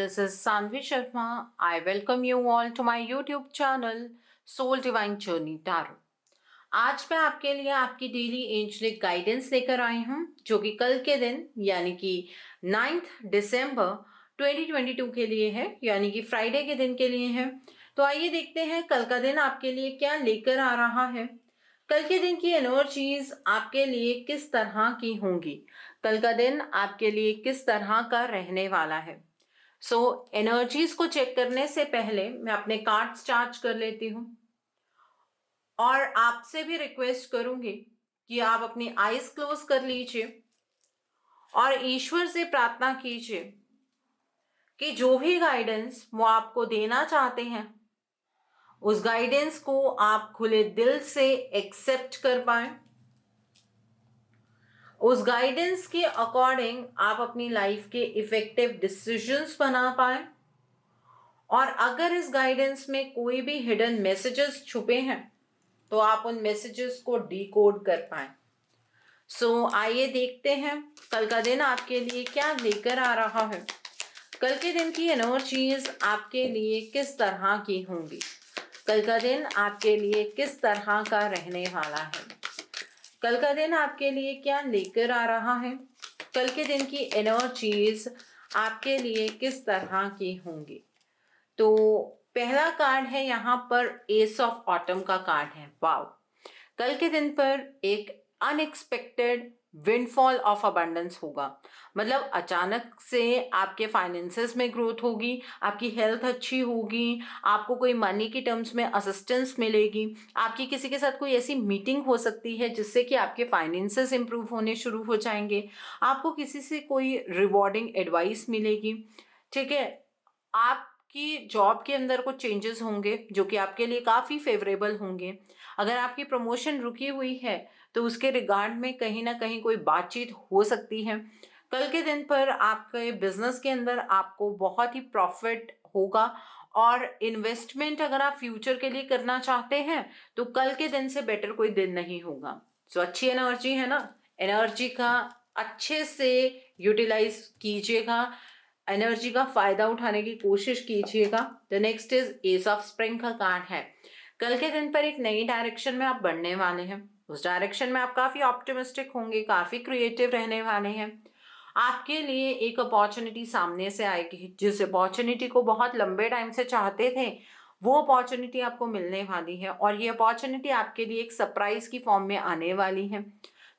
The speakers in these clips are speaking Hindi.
this is Sanvi Sharma. I welcome you all to my YouTube channel Soul Divine Journey Tarot. आज मैं आपके लिए आपकी डेली एंजेलिक गाइडेंस लेकर आई हूँ जो कि कल के दिन यानी कि 9 दिसंबर 2022 के लिए है, यानी कि फ्राइडे के दिन के लिए है। तो आइए देखते हैं कल का दिन आपके लिए क्या लेकर आ रहा है। कल के दिन की एनर्जीज आपके लिए किस तरह की होंगी, कल का दिन आपके लिए किस तरह का रहने वाला है। एनर्जीज को चेक करने से पहले मैं अपने कार्ड्स चार्ज कर लेती हूँ और आपसे भी रिक्वेस्ट करूंगी कि आप अपनी आईज क्लोज कर लीजिए और ईश्वर से प्रार्थना कीजिए कि जो भी गाइडेंस वो आपको देना चाहते हैं उस गाइडेंस को आप खुले दिल से एक्सेप्ट कर पाए, उस गाइडेंस के अकॉर्डिंग आप अपनी लाइफ के इफेक्टिव डिसीजंस बना पाए और अगर इस गाइडेंस में कोई भी हिडन मैसेजेस छुपे हैं तो आप उन मैसेजेस को डिकोड कर पाए। आइए देखते हैं कल का दिन आपके लिए क्या लेकर आ रहा है। कल के दिन की एनर्जीज आपके लिए किस तरह की होंगी, कल का दिन आपके लिए किस तरह का रहने वाला है, कल का दिन आपके लिए क्या लेकर आ रहा है, कल के दिन की एनर्जीज आपके लिए किस तरह की होंगी। तो पहला कार्ड है यहाँ पर एस ऑफ ऑटम का कार्ड है। वाव, कल के दिन पर एक अनएक्सपेक्टेड विंडफॉल ऑफ अबंडेंस होगा, मतलब अचानक से आपके फाइनेंसेस में ग्रोथ होगी, आपकी हेल्थ अच्छी होगी, आपको कोई मनी की टर्म्स में असिस्टेंस मिलेगी, आपकी किसी के साथ कोई ऐसी मीटिंग हो सकती है जिससे कि आपके फाइनेंसेस इंप्रूव होने शुरू हो जाएंगे, आपको किसी से कोई रिवॉर्डिंग एडवाइस मिलेगी। ठीक है, आपकी जॉब के अंदर कुछ चेंजेस होंगे जो कि आपके लिए काफ़ी फेवरेबल होंगे। अगर आपकी प्रमोशन रुकी हुई है तो उसके रिगार्ड में कहीं ना कहीं कोई बातचीत हो सकती है। कल के दिन पर आपके बिजनेस के अंदर आपको बहुत ही प्रॉफिट होगा और इन्वेस्टमेंट अगर आप फ्यूचर के लिए करना चाहते हैं तो कल के दिन से बेटर कोई दिन नहीं होगा। अच्छी एनर्जी है ना, एनर्जी का अच्छे से यूटिलाइज कीजिएगा, एनर्जी का फायदा उठाने की कोशिश कीजिएगा। The next is S of spring का कार्ड है। कल के दिन पर एक नई डायरेक्शन में आप बढ़ने वाले हैं, उस डायरेक्शन में आप काफ़ी ऑप्टिमिस्टिक होंगे, काफ़ी क्रिएटिव रहने वाले हैं। आपके लिए एक अपॉर्चुनिटी सामने से आएगी, जिस अपॉर्चुनिटी को बहुत लंबे टाइम से चाहते थे वो अपॉर्चुनिटी आपको मिलने वाली है और ये अपॉर्चुनिटी आपके लिए एक सरप्राइज की फॉर्म में आने वाली है।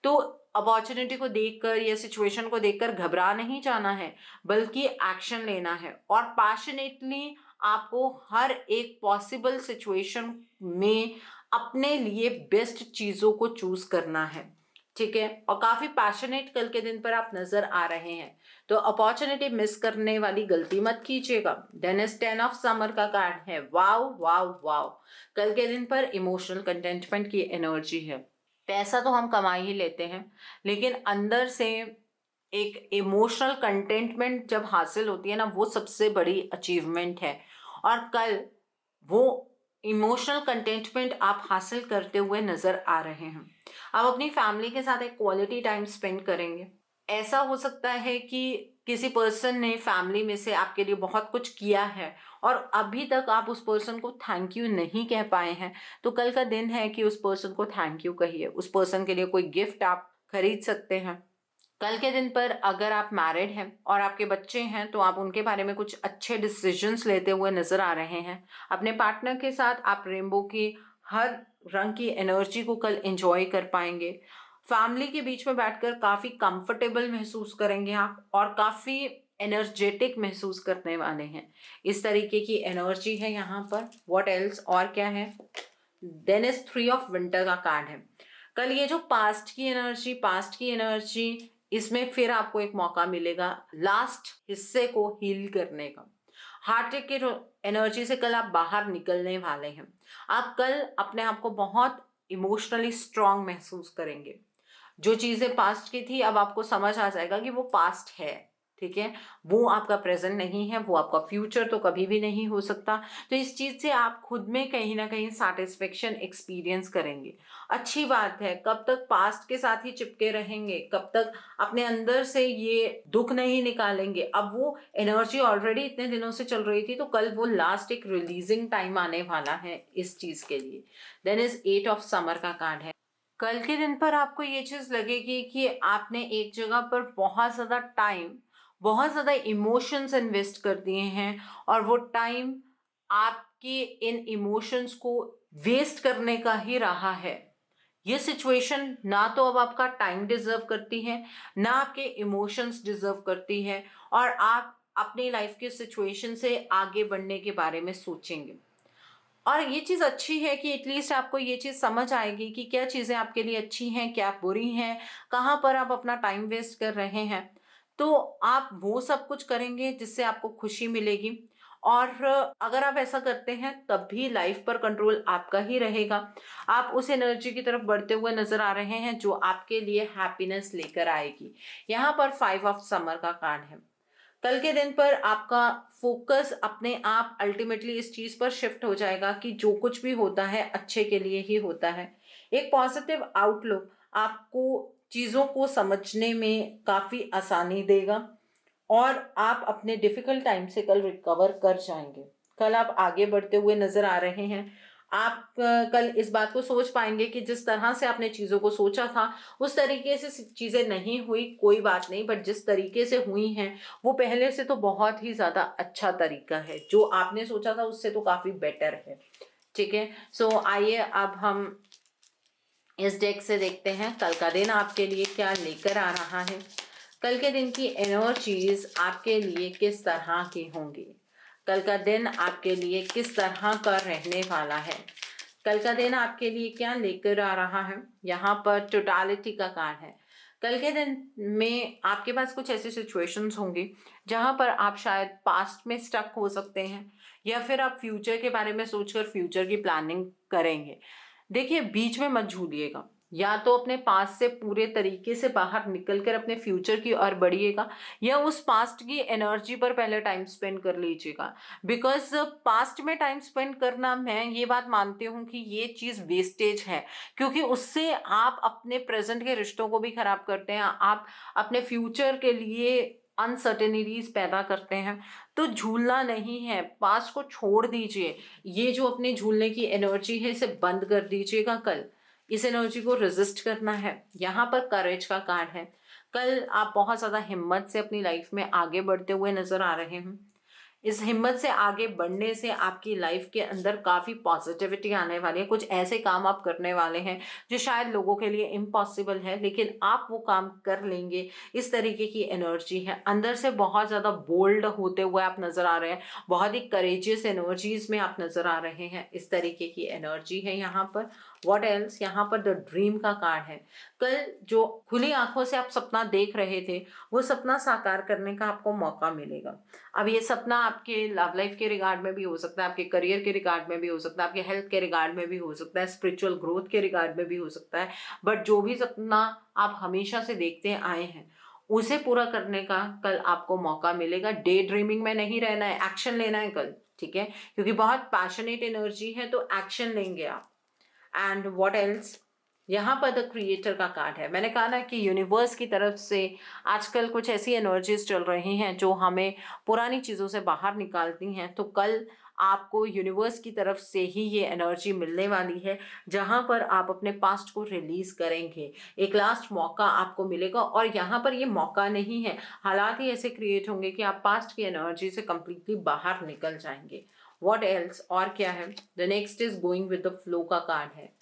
तो अपॉर्चुनिटी को देखकर या सिचुएशन को देखकर घबरा नहीं जाना है, बल्कि एक्शन लेना है और पैशनेटली आपको हर एक पॉसिबल सिचुएशन में अपने लिए बेस्ट चीज़ों को चूज करना है। ठीक है, और काफ़ी पैशनेट कल के दिन पर आप नज़र आ रहे हैं, तो अपॉर्चुनिटी मिस करने वाली गलती मत कीजिएगा। देन इज 10 ऑफ समर का कार्ड है। वाव वाव वाव, कल के दिन पर इमोशनल कंटेंटमेंट की एनर्जी है। पैसा तो हम कमा ही लेते हैं, लेकिन अंदर से एक इमोशनल कंटेंटमेंट जब हासिल होती है ना, वो सबसे बड़ी अचीवमेंट है और कल वो इमोशनल कंटेंटमेंट आप हासिल करते हुए नज़र आ रहे हैं। आप अपनी फैमिली के साथ एक क्वालिटी टाइम स्पेंड करेंगे। ऐसा हो सकता है कि किसी पर्सन ने फैमिली में से आपके लिए बहुत कुछ किया है और अभी तक आप उस पर्सन को थैंक यू नहीं कह पाए हैं, तो कल का दिन है कि उस पर्सन को थैंक यू कहिए। उस पर्सन के लिए कोई गिफ्ट आप खरीद सकते हैं। कल के दिन पर अगर आप मैरिड हैं और आपके बच्चे हैं तो आप उनके बारे में कुछ अच्छे डिसीजंस लेते हुए नज़र आ रहे हैं। अपने पार्टनर के साथ आप रेनबो की हर रंग की एनर्जी को कल एंजॉय कर पाएंगे। फैमिली के बीच में बैठकर काफ़ी कंफर्टेबल महसूस करेंगे आप और काफ़ी एनर्जेटिक महसूस करने वाले हैं। इस तरीके की एनर्जी है यहाँ पर। व्हाट एल्स, और क्या है। देन इज 3 ऑफ विंटर का कार्ड है। कल ये जो पास्ट की एनर्जी इसमें फिर आपको एक मौका मिलेगा लास्ट हिस्से को हील करने का। हार्ट अटैक की एनर्जी से कल आप बाहर निकलने वाले हैं। आप कल अपने आप को बहुत इमोशनली स्ट्रांग महसूस करेंगे। जो चीज़ें पास्ट की थी अब आपको समझ आ जाएगा कि वो पास्ट है, ठीक है, वो आपका प्रेजेंट नहीं है, वो आपका फ्यूचर तो कभी भी नहीं हो सकता। तो इस चीज़ से आप खुद में कहीं ना कहीं सेटिस्फेक्शन एक्सपीरियंस करेंगे। अच्छी बात है, कब तक पास्ट के साथ ही चिपके रहेंगे, कब तक अपने अंदर से ये दुख नहीं निकालेंगे। अब वो एनर्जी ऑलरेडी इतने दिनों से चल रही थी, तो कल वो लास्ट एक रिलीजिंग टाइम आने वाला है इस चीज़ के लिए। देन इज 8 ऑफ समर का कार्ड है। कल के दिन पर आपको ये चीज़ लगेगी कि आपने एक जगह पर बहुत ज़्यादा टाइम, बहुत ज़्यादा इमोशंस इन्वेस्ट कर दिए हैं, और वो टाइम आपके इन इमोशंस को वेस्ट करने का ही रहा है। ये सिचुएशन ना तो अब आपका टाइम डिजर्व करती है, ना आपके इमोशंस डिजर्व करती है, और आप अपनी लाइफ की सिचुएशन से आगे बढ़ने के बारे में सोचेंगे। और ये चीज़ अच्छी है कि एटलीस्ट आपको ये चीज़ समझ आएगी कि क्या चीज़ें आपके लिए अच्छी हैं, क्या बुरी हैं, कहाँ पर आप अपना टाइम वेस्ट कर रहे हैं। तो आप वो सब कुछ करेंगे जिससे आपको खुशी मिलेगी। और अगर आप ऐसा करते हैं तब भी लाइफ पर कंट्रोल आपका ही रहेगा। आप उस एनर्जी की तरफ बढ़ते हुए नजर आ रहे हैं जो आपके लिए हैप्पीनेस लेकर आएगी। यहाँ पर 5 ऑफ समर का कार्ड है। कल के दिन पर आपका फोकस अपने आप अल्टीमेटली इस चीज पर शिफ्ट हो जाएगा कि जो कुछ भी होता है अच्छे के लिए ही होता है। एक पॉजिटिव आउटलुक आपको चीजों को समझने में काफी आसानी देगा, और आप अपने डिफिकल्ट टाइम से कल रिकवर कर जाएंगे। कल आप आगे बढ़ते हुए नजर आ रहे हैं। आप कल इस बात को सोच पाएंगे कि जिस तरह से आपने चीज़ों को सोचा था उस तरीके से चीज़ें नहीं हुई, कोई बात नहीं, बट जिस तरीके से हुई हैं वो पहले से तो बहुत ही ज़्यादा अच्छा तरीका है। जो आपने सोचा था उससे तो काफ़ी बेटर है। ठीक है, सो आइए अब हम इस डेक से देखते हैं कल का दिन आपके लिए क्या लेकर आ रहा है। कल के दिन की एनर्जीज आपके लिए किस तरह की होंगी, कल का दिन आपके लिए किस तरह का रहने वाला है, कल का दिन आपके लिए क्या लेकर आ रहा है। यहाँ पर टोटालिटी का कार्ड है। कल के दिन में आपके पास कुछ ऐसी सिचुएशंस होंगी जहाँ पर आप शायद पास्ट में स्टक हो सकते हैं, या फिर आप फ्यूचर के बारे में सोचकर फ्यूचर की प्लानिंग करेंगे। देखिए, बीच में मत झूलिएगा, या तो अपने पास्ट से पूरे तरीके से बाहर निकलकर अपने फ्यूचर की ओर बढ़िएगा, या उस पास्ट की एनर्जी पर पहले टाइम स्पेंड कर लीजिएगा। बिकॉज पास्ट में टाइम स्पेंड करना, मैं ये बात मानती हूँ कि ये चीज़ वेस्टेज है, क्योंकि उससे आप अपने प्रेजेंट के रिश्तों को भी खराब करते हैं, आप अपने फ्यूचर के लिए अनसर्टेनिटीज पैदा करते हैं। तो झूलना नहीं है, पास्ट को छोड़ दीजिए। ये जो अपने झूलने की एनर्जी है इसे बंद कर दीजिएगा। कल इस एनर्जी को रेजिस्ट करना है। यहाँ पर करेज का कार्ड है। कल आप बहुत ज़्यादा हिम्मत से अपनी लाइफ में आगे बढ़ते हुए नजर आ रहे हैं। इस हिम्मत से आगे बढ़ने से आपकी लाइफ के अंदर काफ़ी पॉजिटिविटी आने वाली है। कुछ ऐसे काम आप करने वाले हैं जो शायद लोगों के लिए इम्पॉसिबल है, लेकिन आप वो काम कर लेंगे। इस तरीके की एनर्जी है। अंदर से बहुत ज़्यादा बोल्ड होते हुए आप नज़र आ रहे हैं, बहुत ही करेजियस एनर्जीज में आप नज़र आ रहे हैं। इस तरीके की एनर्जी है यहाँ पर। वॉट एल्स, यहाँ पर द ड्रीम का कार्ड है। कल जो खुली आंखों से आप सपना देख रहे थे वो सपना साकार करने का आपको मौका मिलेगा। अब ये सपना आपके लव लाइफ के रिगार्ड में भी हो सकता है, आपके करियर के रिगार्ड में भी हो सकता है, आपके हेल्थ के रिगार्ड में भी हो सकता है, स्पिरिचुअल ग्रोथ के रिगार्ड में भी हो सकता है। बट जो भी सपना आप हमेशा से देखते आए हैं उसे पूरा करने का कल आपको मौका मिलेगा। डे ड्रीमिंग में नहीं रहना है, एक्शन लेना है कल। ठीक है, क्योंकि बहुत पैशनेट एनर्जी है तो एक्शन लेंगे आप। एंड व्हाट एल्स, यहाँ पर द क्रिएटर का कार्ड है। मैंने कहा ना कि यूनिवर्स की तरफ से आजकल कुछ ऐसी एनर्जीज चल रही हैं जो हमें पुरानी चीज़ों से बाहर निकालती हैं। तो कल आपको यूनिवर्स की तरफ से ही ये एनर्जी मिलने वाली है जहाँ पर आप अपने पास्ट को रिलीज करेंगे। एक लास्ट मौका आपको मिलेगा, और यहाँ पर ये मौका नहीं है, हालात ही ऐसे क्रिएट होंगे कि आप पास्ट की एनर्जी से कंप्लीटली बाहर निकल जाएंगे। व्हाट एल्स, और क्या है। The next is going with the flow का कार्ड है।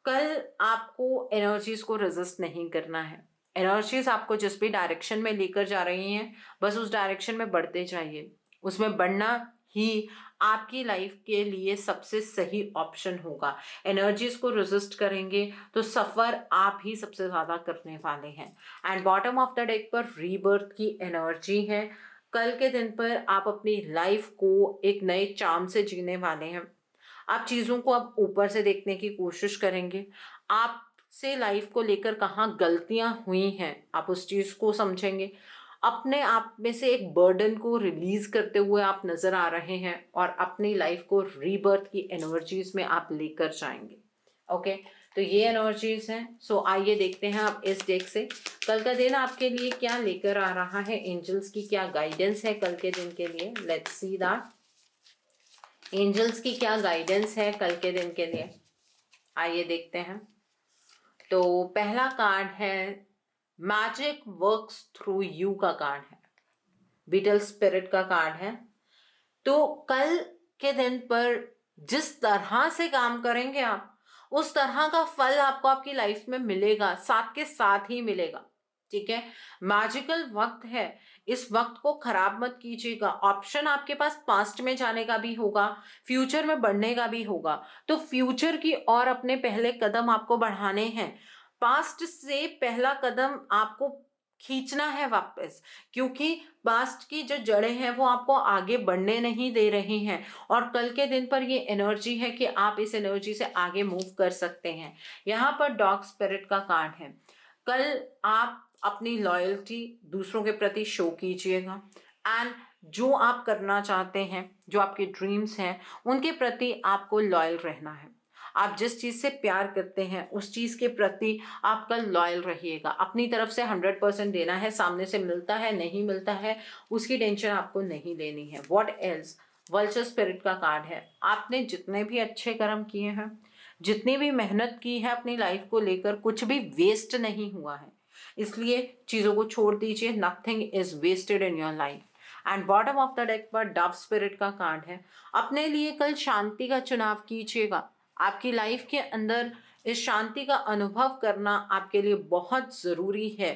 कल आपको एनर्जीज को रेजिस्ट नहीं करना है। एनर्जीज आपको जिस भी डायरेक्शन में लेकर जा रही हैं बस उस डायरेक्शन में बढ़ते जाइए। उसमें बढ़ना ही आपकी लाइफ के लिए सबसे सही ऑप्शन होगा। एनर्जीज को रेजिस्ट करेंगे तो सफ़र आप ही सबसे ज़्यादा करने वाले हैं। And bottom of the deck पर रीबर्थ की एनर्जी है। कल के दिन पर आप अपनी लाइफ को एक नए चार्म से जीने वाले हैं। आप चीज़ों को अब ऊपर से देखने की कोशिश करेंगे। आपसे लाइफ को लेकर कहाँ गलतियाँ हुई हैं आप उस चीज़ को समझेंगे। अपने आप में से एक बर्डन को रिलीज करते हुए आप नजर आ रहे हैं और अपनी लाइफ को रीबर्थ की एनर्जीज में आप लेकर जाएंगे। ओके, तो ये एनर्जीज हैं। सो आइए देखते हैं आप इस डेक से कल का दिन आपके लिए क्या लेकर आ रहा है, एंजल्स की क्या गाइडेंस है कल के दिन के लिए। लेट्स सी दैट एंजल्स की क्या गाइडेंस है कल के दिन के लिए, आइए देखते हैं। तो पहला कार्ड है मैजिक वर्क्स थ्रू यू का कार्ड है, बीटल स्पिरिट का कार्ड है। तो कल के दिन पर जिस तरह से काम करेंगे आप, उस तरह का फल आपको आपकी लाइफ में मिलेगा, साथ के साथ ही मिलेगा। ठीक है, मैजिकल वक्त है, इस वक्त को खराब मत कीजिएगा। ऑप्शन आपके पास पास्ट में जाने का भी होगा, फ्यूचर में बढ़ने का भी होगा। तो फ्यूचर की ओर अपने पहले कदम आपको बढ़ाने हैं। पास्ट से पहला कदम आपको खींचना है वापस, क्योंकि पास्ट की जो जड़ें हैं वो आपको आगे बढ़ने नहीं दे रही हैं। और कल के दिन पर ये एनर्जी है कि आप इस एनर्जी से आगे मूव कर सकते हैं। यहाँ पर डॉग स्पिरिट का कार्ड है। कल आप अपनी लॉयल्टी दूसरों के प्रति शो कीजिएगा एंड जो आप करना चाहते हैं, जो आपके ड्रीम्स हैं, उनके प्रति आपको लॉयल रहना है। आप जिस चीज़ से प्यार करते हैं उस चीज़ के प्रति आप कल लॉयल रहिएगा। अपनी तरफ से 100% देना है, सामने से मिलता है नहीं मिलता है उसकी टेंशन आपको नहीं लेनी है। व्हाट एल्स, वल्चर स्पिरिट का कार्ड है। आपने जितने भी अच्छे कर्म किए हैं, जितनी भी मेहनत की है अपनी लाइफ को लेकर, कुछ भी वेस्ट नहीं हुआ है, इसलिए चीज़ों को छोड़ दीजिए। Nothing is wasted in your life. And bottom of the deck पर डव स्पिरिट का कार्ड है। अपने लिए कल शांति का चुनाव कीजिएगा। आपकी लाइफ के अंदर इस शांति का अनुभव करना आपके लिए बहुत ज़रूरी है।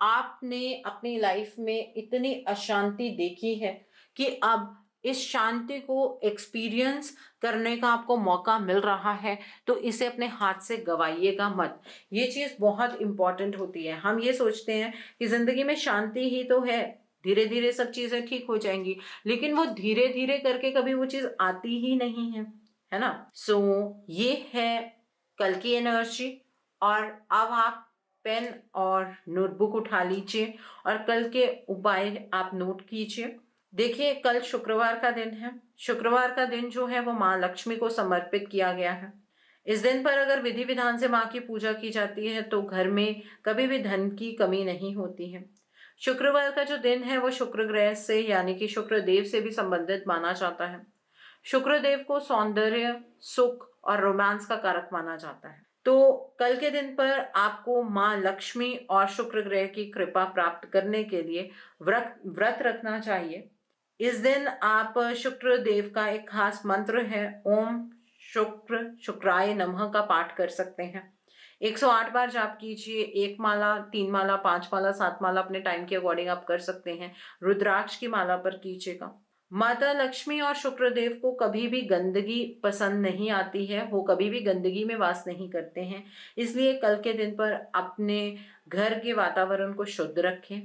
आपने अपनी लाइफ में इतनी अशांति देखी है कि अब इस शांति को एक्सपीरियंस करने का आपको मौका मिल रहा है, तो इसे अपने हाथ से गवाइएगा मत। ये चीज़ बहुत इम्पॉर्टेंट होती है। हम ये सोचते हैं कि ज़िंदगी में शांति ही तो है, धीरे धीरे सब चीज़ें ठीक हो जाएंगी, लेकिन वो धीरे धीरे करके कभी वो चीज़ आती ही नहीं है ना। सो ये है कल की एनर्जी। और अब आप पेन और नोटबुक उठा लीजिए और कल के उपाय आप नोट कीजिए। देखिए, कल शुक्रवार का दिन है। शुक्रवार का दिन जो है वो माँ लक्ष्मी को समर्पित किया गया है। इस दिन पर अगर विधि विधान से माँ की पूजा की जाती है तो घर में कभी भी धन की कमी नहीं होती है। शुक्रवार का जो दिन है वो शुक्र ग्रह से यानी कि शुक्र देव से भी संबंधित माना जाता है। शुक्र देव को सौंदर्य, सुख और रोमांस का कारक माना जाता है। तो कल के दिन पर आपको माँ लक्ष्मी और शुक्र ग्रह की कृपा प्राप्त करने के लिए व्रत रखना चाहिए। इस दिन आप शुक्र देव का एक खास मंत्र है, ओम शुक्र शुक्राय नमः का पाठ कर सकते हैं। 108 बार जाप कीजिए। 1 माला, 3 माला, 5 माला, 7 माला अपने टाइम के अकॉर्डिंग आप कर सकते हैं। रुद्राक्ष की माला पर कीजिएगा। माता लक्ष्मी और शुक्रदेव को कभी भी गंदगी पसंद नहीं आती है, वो कभी भी गंदगी में वास नहीं करते हैं। इसलिए कल के दिन पर अपने घर के वातावरण को शुद्ध रखें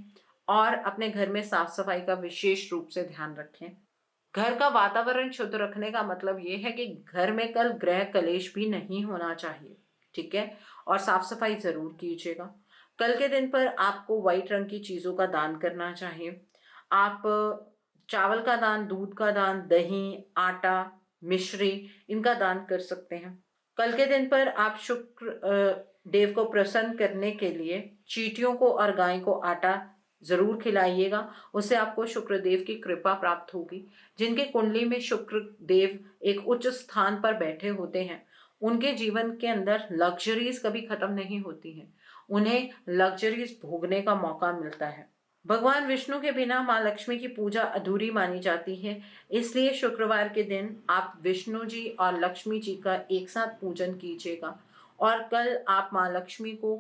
और अपने घर में साफ सफाई का विशेष रूप से ध्यान रखें। घर का वातावरण शुद्ध रखने का मतलब ये है कि घर में कल ग्रह कलेश भी नहीं होना चाहिए। ठीक है, और साफ सफाई जरूर कीजिएगा। कल के दिन पर आपको व्हाइट रंग की चीजों का दान करना चाहिए। आप चावल का दान, दूध का दान, दही, आटा, मिश्री, इनका दान कर सकते हैं। कल के दिन पर आप शुक्र देव को प्रसन्न करने के लिए चींटियों को और गाय को आटा जरूर खिलाइएगा, उससे आपको शुक्र देव की कृपा प्राप्त होगी। जिनके कुंडली में शुक्र देव एक उच्च स्थान पर बैठे होते हैं, उनके जीवन के अंदर लग्जरीज कभी खत्म नहीं होती हैं, उन्हें लग्जरीज भोगने का मौका मिलता है। भगवान विष्णु के बिना माँ लक्ष्मी की पूजा अधूरी मानी जाती है, इसलिए शुक्रवार के दिन आप विष्णु जी और लक्ष्मी जी का एक साथ पूजन कीजिएगा। और कल आप माँ लक्ष्मी को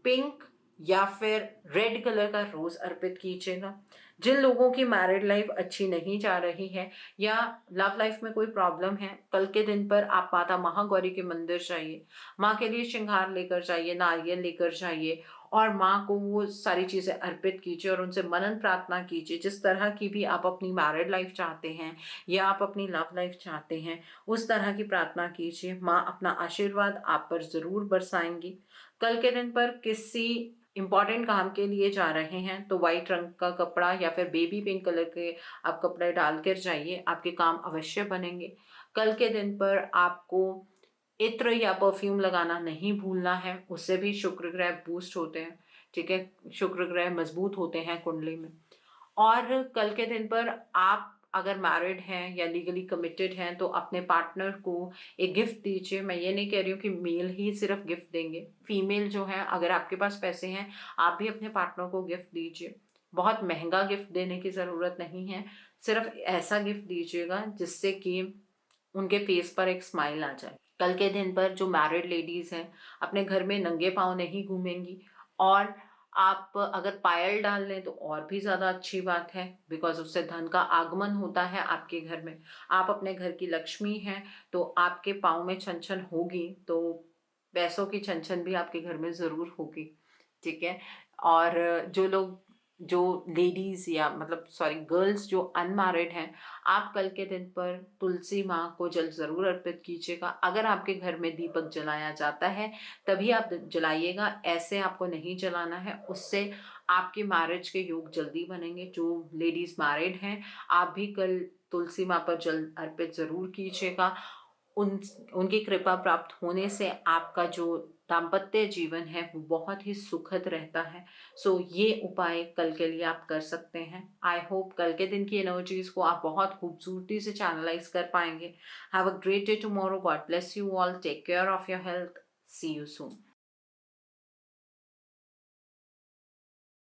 पिंक या फिर रेड कलर का रोज अर्पित कीजिएगा। जिन लोगों की मैरिड लाइफ अच्छी नहीं जा रही है या लव लाइफ में कोई प्रॉब्लम है, कल के दिन पर आप माता महागौरी के मंदिर जाइए, माँ के लिए श्रृंगार लेकर जाइए, नारियल लेकर जाइए और माँ को वो सारी चीज़ें अर्पित कीजिए और उनसे मनन प्रार्थना कीजिए। जिस तरह की भी आप अपनी मैरिड लाइफ चाहते हैं या आप अपनी लव लाइफ चाहते हैं, उस तरह की प्रार्थना कीजिए। माँ अपना आशीर्वाद आप पर ज़रूर बरसाएंगी। कल के दिन पर किसी इम्पॉर्टेंट काम के लिए जा रहे हैं तो वाइट रंग का कपड़ा या फिर बेबी पिंक कलर के आप कपड़े डाल कर जाइए, आपके काम अवश्य बनेंगे। कल के दिन पर आपको इत्र या परफ्यूम लगाना नहीं भूलना है, उससे भी शुक्र ग्रह बूस्ट होते हैं। ठीक है, शुक्र ग्रह मजबूत होते हैं कुंडली में। और कल के दिन पर आप अगर मैरिड हैं या लीगली कमिटेड हैं तो अपने पार्टनर को एक गिफ्ट दीजिए। मैं ये नहीं कह रही हूँ कि मेल ही सिर्फ गिफ्ट देंगे, फीमेल जो है, अगर आपके पास पैसे हैं आप भी अपने पार्टनर को गिफ्ट दीजिए। बहुत महंगा गिफ्ट देने की ज़रूरत नहीं है, सिर्फ ऐसा गिफ्ट दीजिएगा जिससे कि उनके फेस पर एक स्माइल आ जाए। कल के दिन पर जो मैरिड लेडीज़ हैं अपने घर में नंगे पाँव नहीं घूमेंगी। और आप अगर पायल डाल लें तो और भी ज़्यादा अच्छी बात है, बिकॉज उससे धन का आगमन होता है आपके घर में। आप अपने घर की लक्ष्मी हैं तो आपके पाँव में छन छन होगी तो पैसों की छन छन भी आपके घर में ज़रूर होगी। ठीक है। और जो लेडीज़ या मतलब सॉरी गर्ल्स जो अनमैरिड हैं, आप कल के दिन पर तुलसी माँ को जल ज़रूर अर्पित कीजिएगा। अगर आपके घर में दीपक जलाया जाता है तभी आप जलाइएगा, ऐसे आपको नहीं जलाना है, उससे आपकी मैरिज के योग जल्दी बनेंगे। जो लेडीज़ मैरिड हैं आप भी कल तुलसी माँ पर जल अर्पित ज़रूर कीजिएगा। उन उनकी कृपा प्राप्त होने से आपका जो दाम्पत्य जीवन है वो बहुत ही सुखद रहता है। सो ये उपाय कल के लिए आप कर सकते हैं। आई होप कल के दिन की एनर्जीज को आप बहुत खूबसूरती से चैनलाइज कर पाएंगे। Have a great day tomorrow. God bless you all. Take care of your health. See you soon.